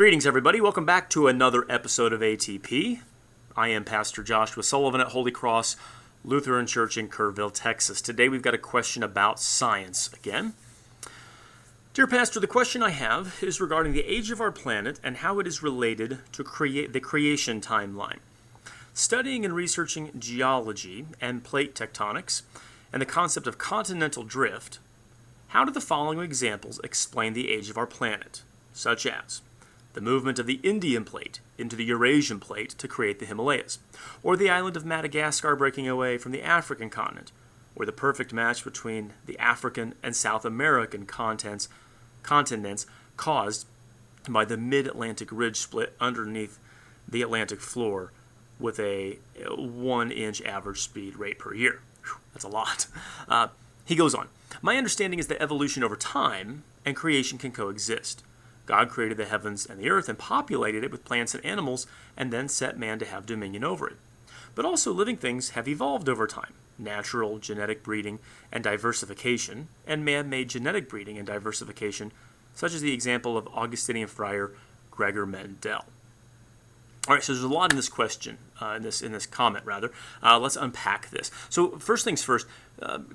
Greetings, everybody. Welcome back to another episode of ATP. I am Pastor Joshua Sullivan at Holy Cross Lutheran Church in Kerrville, Texas. Today we've got a question about science again. Dear Pastor, the question I have is regarding the age of our planet and how it is related to the creation timeline. Studying and researching geology and plate tectonics and the concept of continental drift, how do the following examples explain the age of our planet, such as the movement of the Indian plate into the Eurasian plate to create the Himalayas, or the island of Madagascar breaking away from the African continent, or the perfect match between the African and South American continents caused by the mid-Atlantic ridge split underneath the Atlantic floor with a 1-inch average speed rate per year. Whew, that's a lot. He goes on, my understanding is that evolution over time and creation can coexist. God created the heavens and the earth and populated it with plants and animals and then set man to have dominion over it. But also living things have evolved over time. Natural genetic breeding and diversification, and man-made genetic breeding and diversification, such as the example of Augustinian friar Gregor Mendel. All right, so there's a lot in this question, in this comment rather. Let's unpack this. So first things first,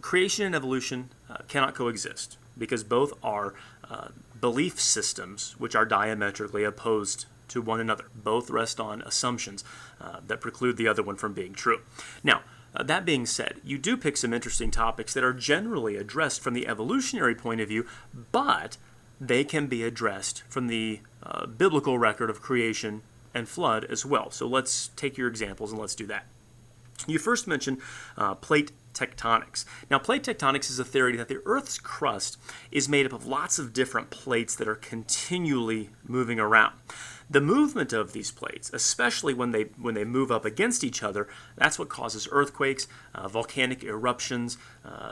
creation and evolution cannot coexist because both are belief systems which are diametrically opposed to one another. Both rest on assumptions that preclude the other one from being true. Now, that being said, you do pick some interesting topics that are generally addressed from the evolutionary point of view, but they can be addressed from the biblical record of creation and flood as well. So let's take your examples and let's do that. You first mentioned plate tectonics. Now, plate tectonics is a theory that the Earth's crust is made up of lots of different plates that are continually moving around. The movement of these plates, especially when they move up against each other, that's what causes earthquakes, volcanic eruptions,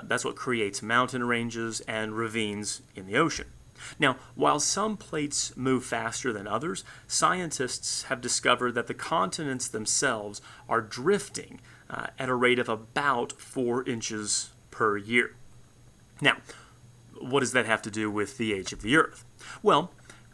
that's what creates mountain ranges and ravines in the ocean. Now, while some plates move faster than others, scientists have discovered that the continents themselves are drifting at a rate of about 4 inches per year. Now, what does that have to do with the age of the Earth? Well,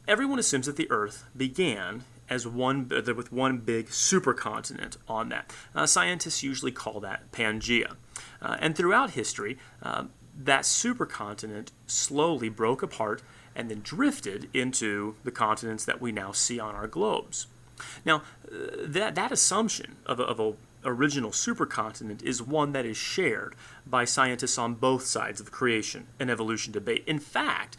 everyone assumes that the Earth began as with one big supercontinent on that. Scientists usually call that Pangea. And throughout history, that supercontinent slowly broke apart and then drifted into the continents that we now see on our globes. Now, that assumption of a original supercontinent is one that is shared by scientists on both sides of the creation and evolution debate. In fact,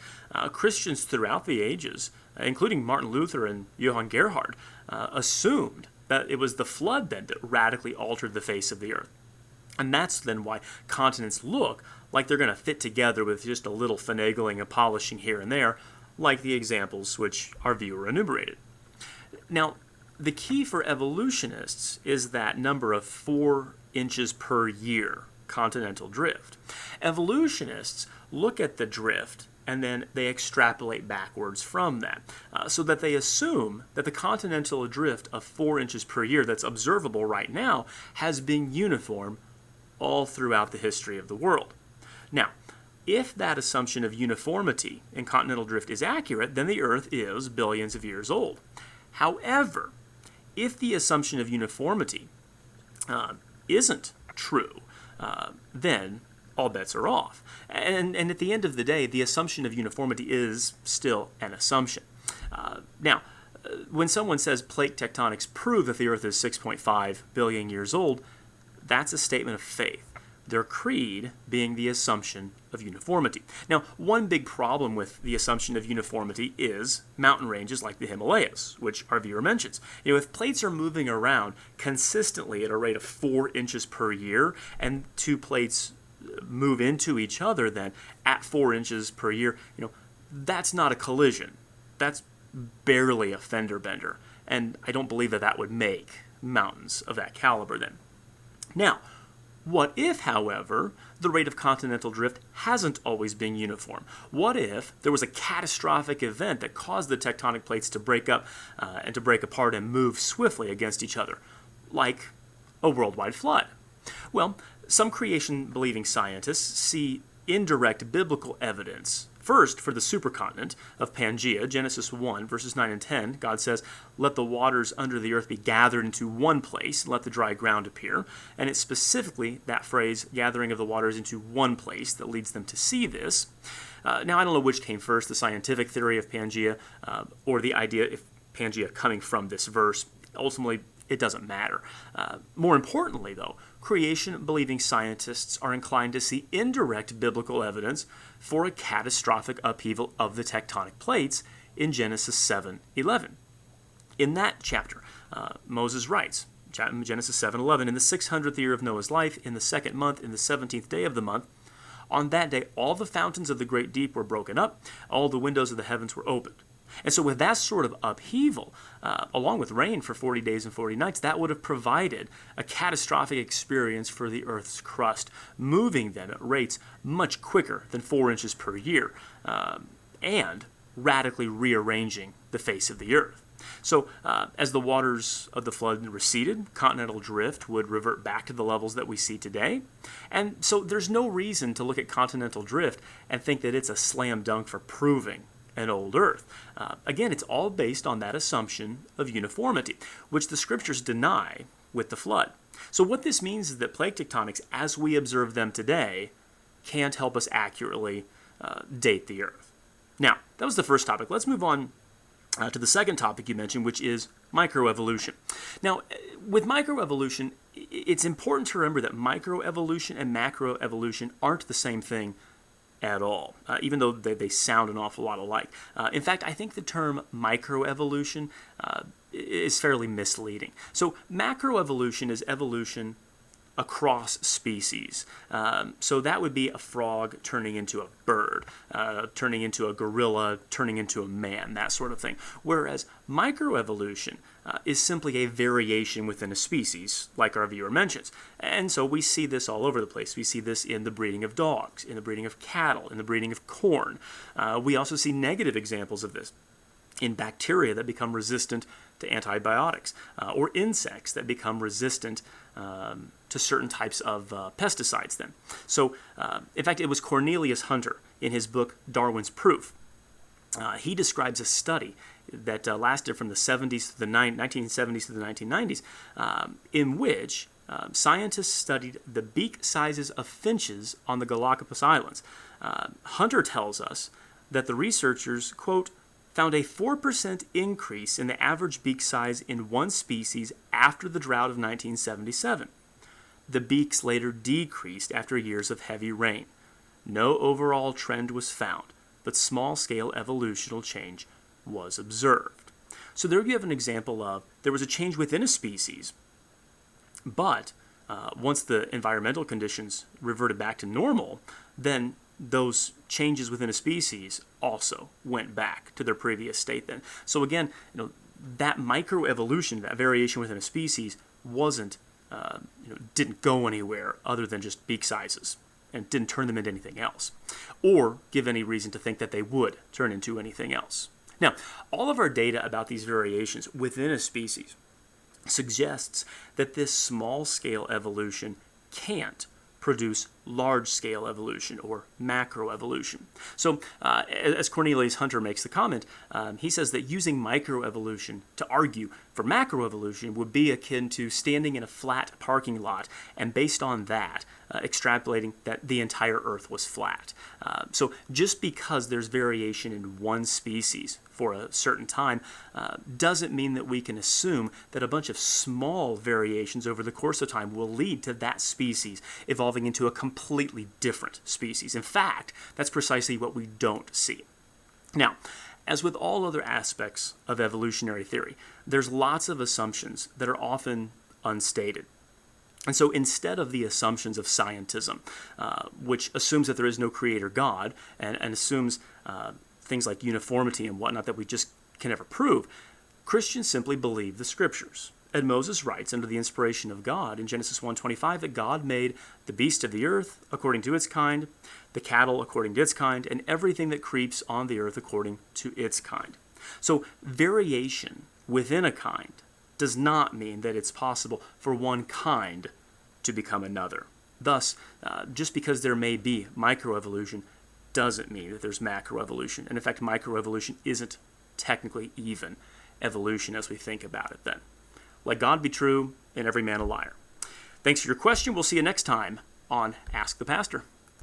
Christians throughout the ages, including Martin Luther and Johann Gerhard, assumed that it was the flood then that radically altered the face of the earth. And that's then why continents look like they're going to fit together with just a little finagling and polishing here and there, like the examples which our viewer enumerated. Now, the key for evolutionists is that number of 4 inches per year continental drift. Evolutionists look at the drift and then they extrapolate backwards from that, so that they assume that the continental drift of 4 inches per year that's observable right now has been uniform all throughout the history of the world. Now, if that assumption of uniformity in continental drift is accurate, then the Earth is billions of years old. However, if the assumption of uniformity isn't true, then all bets are off. And at the end of the day, the assumption of uniformity is still an assumption. Now, when someone says plate tectonics prove that the Earth is 6.5 billion years old, that's a statement of faith. Their creed being the assumption of uniformity. Now, one big problem with the assumption of uniformity is mountain ranges like the Himalayas, which our viewer mentions. If plates are moving around consistently at a rate of 4 inches per year, and two plates move into each other then at 4 inches per year, that's not a collision. That's barely a fender bender. And I don't believe that would make mountains of that caliber then. Now, what if, however, the rate of continental drift hasn't always been uniform? What if there was a catastrophic event that caused the tectonic plates to break up and to break apart and move swiftly against each other, like a worldwide flood? Well, some creation-believing scientists see indirect biblical evidence First, for the supercontinent of Pangaea, Genesis 1, verses 9 and 10, God says, "Let the waters under the earth be gathered into one place, and let the dry ground appear." And it's specifically that phrase, gathering of the waters into one place, that leads them to see this. Now, I don't know which came first, the scientific theory of Pangaea or the idea of Pangaea coming from this verse. Ultimately, it doesn't matter. More importantly, though, creation-believing scientists are inclined to see indirect biblical evidence for a catastrophic upheaval of the tectonic plates in Genesis 7:11. In that chapter, Moses writes, Genesis 7:11, "In the 600th year of Noah's life, in the second month, in the 17th day of the month, on that day all the fountains of the great deep were broken up, all the windows of the heavens were opened." And so with that sort of upheaval, along with rain for 40 days and 40 nights, that would have provided a catastrophic experience for the Earth's crust, moving them at rates much quicker than 4 inches per year, and radically rearranging the face of the Earth. So as the waters of the flood receded, continental drift would revert back to the levels that we see today. And so there's no reason to look at continental drift and think that it's a slam dunk for proving an old Earth. Again, it's all based on that assumption of uniformity, which the Scriptures deny with the flood. So what this means is that plate tectonics, as we observe them today, can't help us accurately date the Earth. Now, that was the first topic. Let's move on to the second topic you mentioned, which is microevolution. Now, with microevolution, it's important to remember that microevolution and macroevolution aren't the same thing at all, even though they sound an awful lot alike. In fact, I think the term microevolution is fairly misleading. So macroevolution is evolution across species. So that would be a frog turning into a bird, turning into a gorilla, turning into a man, that sort of thing. Whereas microevolution is simply a variation within a species, like our viewer mentions. And so we see this all over the place. We see this in the breeding of dogs, in the breeding of cattle, in the breeding of corn. We also see negative examples of this in bacteria that become resistant to antibiotics, or insects that become resistant to certain types of pesticides then. So, in fact, it was Cornelius Hunter in his book, Darwin's Proof. He describes a study that lasted from the 1970s to the 1990s, in which scientists studied the beak sizes of finches on the Galapagos Islands. Hunter tells us that the researchers, quote, found a 4% increase in the average beak size in one species after the drought of 1977. The beaks later decreased after years of heavy rain. No overall trend was found, but small-scale evolutional change was observed. So there you have an example of there was a change within a species, but once the environmental conditions reverted back to normal, then those changes within a species also went back to their previous state then. So again, that microevolution, that variation within a species, didn't go anywhere other than just beak sizes, and didn't turn them into anything else, or give any reason to think that they would turn into anything else. Now, all of our data about these variations within a species suggests that this small-scale evolution can't produce large-scale evolution or macroevolution. So, as Cornelius Hunter makes the comment, he says that using microevolution to argue for macroevolution would be akin to standing in a flat parking lot and based on that, extrapolating that the entire Earth was flat. So just because there's variation in one species for a certain time doesn't mean that we can assume that a bunch of small variations over the course of time will lead to that species evolving into a completely different species. In fact, that's precisely what we don't see. Now, as with all other aspects of evolutionary theory, there's lots of assumptions that are often unstated. And so instead of the assumptions of scientism, which assumes that there is no creator God and assumes things like uniformity and whatnot that we just can never prove, Christians simply believe the Scriptures. And Moses writes under the inspiration of God in Genesis 1:25 that God made the beast of the earth according to its kind, the cattle according to its kind, and everything that creeps on the earth according to its kind. So variation within a kind does not mean that it's possible for one kind to become another. Thus, just because there may be microevolution doesn't mean that there's macroevolution. And in fact, microevolution isn't technically even evolution as we think about it then. Let God be true and every man a liar. Thanks for your question. We'll see you next time on Ask the Pastor.